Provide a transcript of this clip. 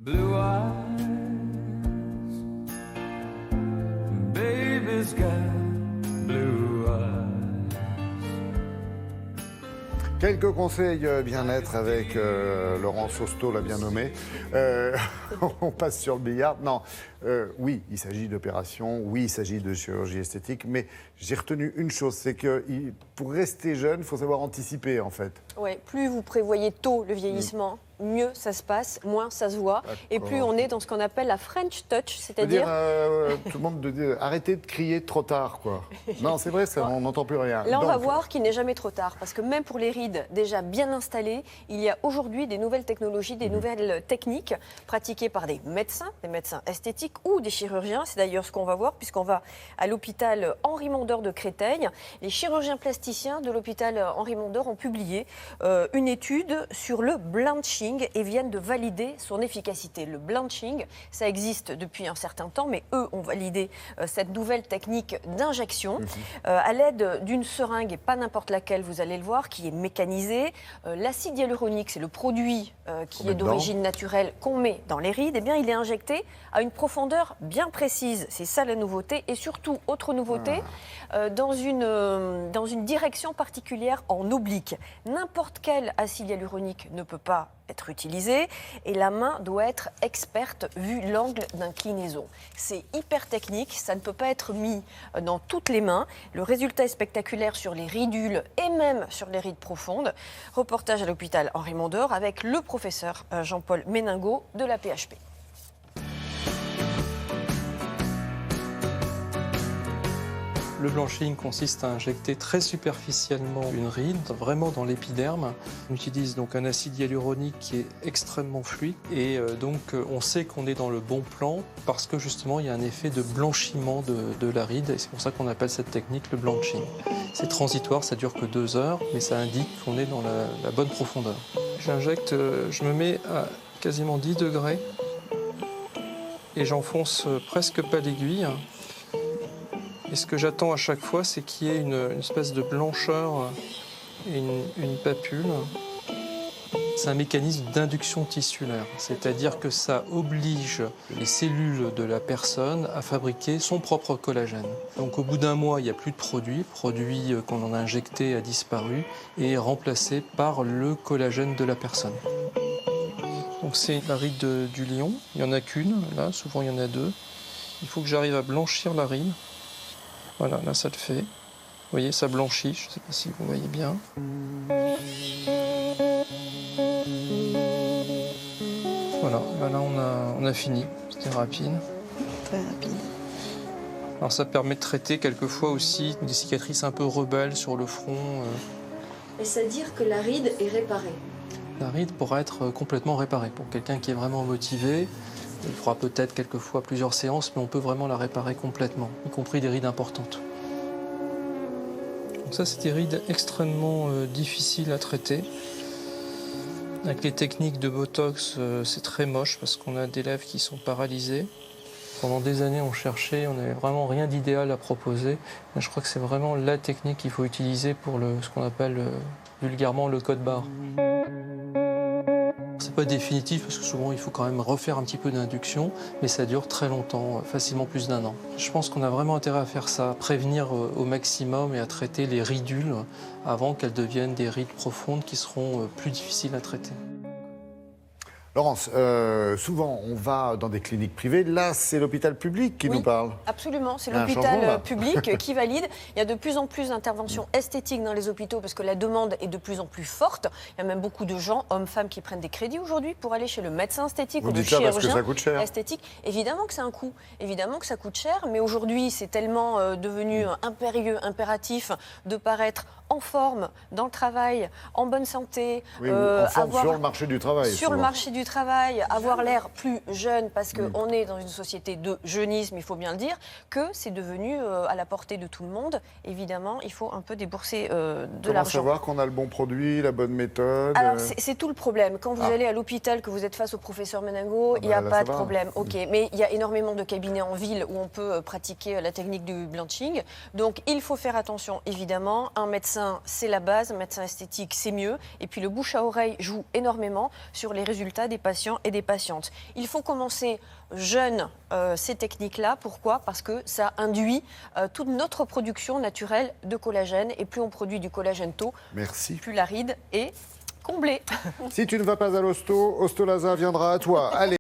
Blue eyes, baby's got blue eyes. Quelques conseils bien-être avec Laurence Hosto, l'a bien nommé. On passe sur le billard. Non, oui, il s'agit d'opération, oui, il s'agit de chirurgie esthétique, mais j'ai retenu une chose, c'est que pour rester jeune, il faut savoir anticiper en fait. Oui, plus vous prévoyez tôt le vieillissement, mieux ça se passe, moins ça se voit. Et plus on est dans ce qu'on appelle la French touch, c'est-à-dire... tout le monde de dire arrêtez de crier trop tard, quoi. Non, c'est vrai, ça, on n'entend plus rien. Là, on va voir qu'il n'est jamais trop tard, parce que même pour les rides déjà bien installées, il y a aujourd'hui des nouvelles technologies, des nouvelles techniques pratiquées par des médecins esthétiques ou des chirurgiens. C'est d'ailleurs ce qu'on va voir, puisqu'on va à l'hôpital Henri Mondor de Créteil. Les chirurgiens plasticiens de l'hôpital Henri Mondor ont publié une étude sur le blanching et viennent de valider son efficacité. Le blanching, ça existe depuis un certain temps, mais eux ont validé cette nouvelle technique d'injection à l'aide d'une seringue, et pas n'importe laquelle, vous allez le voir, qui est mécanisée. L'acide hyaluronique, c'est le produit qui est d'origine naturelle qu'on met dans les rides. Eh bien, il est injecté à une profondeur bien précise. C'est ça la nouveauté. Et surtout, autre nouveauté, dans une direction particulière en oblique. N'importe quel acide hyaluronique ne peut pas être utilisé et la main doit être experte vu l'angle d'inclinaison. C'est hyper technique, ça ne peut pas être mis dans toutes les mains. Le résultat est spectaculaire sur les ridules et même sur les rides profondes. Reportage à l'hôpital Henri Mondor avec le professeur Jean-Paul Méningot de la PHP. Le blanching consiste à injecter très superficiellement une ride, vraiment dans l'épiderme. On utilise donc un acide hyaluronique qui est extrêmement fluide et donc on sait qu'on est dans le bon plan parce que justement il y a un effet de blanchiment de la ride et c'est pour ça qu'on appelle cette technique le blanching. C'est transitoire, ça dure que 2 heures, mais ça indique qu'on est dans la bonne profondeur. J'injecte, je me mets à quasiment 10 degrés et j'enfonce presque pas l'aiguille. Et ce que j'attends à chaque fois, c'est qu'il y ait une espèce de blancheur et une papule. C'est un mécanisme d'induction tissulaire, c'est-à-dire que ça oblige les cellules de la personne à fabriquer son propre collagène. Donc au bout d'un mois, il n'y a plus de produit. Le produit qu'on en a injecté a disparu et est remplacé par le collagène de la personne. Donc c'est la ride du lion. Il n'y en a qu'une, là, souvent il y en a 2. Il faut que j'arrive à blanchir la ride. Voilà, là ça le fait. Vous voyez, ça blanchit, je ne sais pas si vous voyez bien. Voilà, là on a fini, c'était rapide. Très rapide. Alors ça permet de traiter quelquefois aussi des cicatrices un peu rebelles sur le front. Est-ce à dire que la ride est réparée? La ride pourra être complètement réparée. Pour quelqu'un qui est vraiment motivé, il fera peut-être quelquefois plusieurs séances, mais on peut vraiment la réparer complètement, y compris des rides importantes. Donc ça, c'est des rides extrêmement difficiles à traiter. Avec les techniques de Botox, c'est très moche parce qu'on a des lèvres qui sont paralysées. Pendant des années, on cherchait, on n'avait vraiment rien d'idéal à proposer. Mais je crois que c'est vraiment la technique qu'il faut utiliser pour ce qu'on appelle vulgairement le code barre. C'est pas définitif parce que souvent il faut quand même refaire un petit peu d'induction, mais ça dure très longtemps, facilement plus d'1 an. Je pense qu'on a vraiment intérêt à faire ça, prévenir au maximum et à traiter les ridules avant qu'elles deviennent des rides profondes qui seront plus difficiles à traiter. Laurence, souvent on va dans des cliniques privées, là c'est l'hôpital public qui nous parle. Absolument, c'est Il y a un changement, là. l'hôpital public qui valide. Il y a de plus en plus d'interventions esthétiques dans les hôpitaux parce que la demande est de plus en plus forte. Il y a même beaucoup de gens, hommes, femmes, qui prennent des crédits aujourd'hui pour aller chez le médecin esthétique Vous ou le dites ça parce que chirurgien ça coûte cher. esthétique. Évidemment que c'est un coût, évidemment que ça coûte cher, mais aujourd'hui c'est tellement devenu impérieux, impératif de paraître en forme, dans le travail, en bonne santé. Oui, en forme sur le marché du travail. Sur souvent. le marché du travail, avoir l'air plus jeune, parce qu'on est dans une société de jeunisme, il faut bien le dire, que c'est devenu à la portée de tout le monde. Évidemment, il faut un peu débourser de Comment l'argent. savoir qu'on a le bon produit, la bonne méthode? Alors, c'est tout le problème. Quand vous allez à l'hôpital, que vous êtes face au professeur Méningot, il n'y a là, pas ça de va. problème. Ok, mais il y a énormément de cabinets en ville où on peut pratiquer la technique du blanching. Donc, il faut faire attention, évidemment. Un médecin médecin, c'est la base, médecin esthétique, c'est mieux. Et puis le bouche à oreille joue énormément sur les résultats des patients et des patientes. Il faut commencer jeune ces techniques-là. Pourquoi? Parce que ça induit toute notre production naturelle de collagène. Et plus on produit du collagène tôt, Merci. plus la ride est comblée. Si tu ne vas pas à l'hosto, Hostolaza viendra à toi. Allez.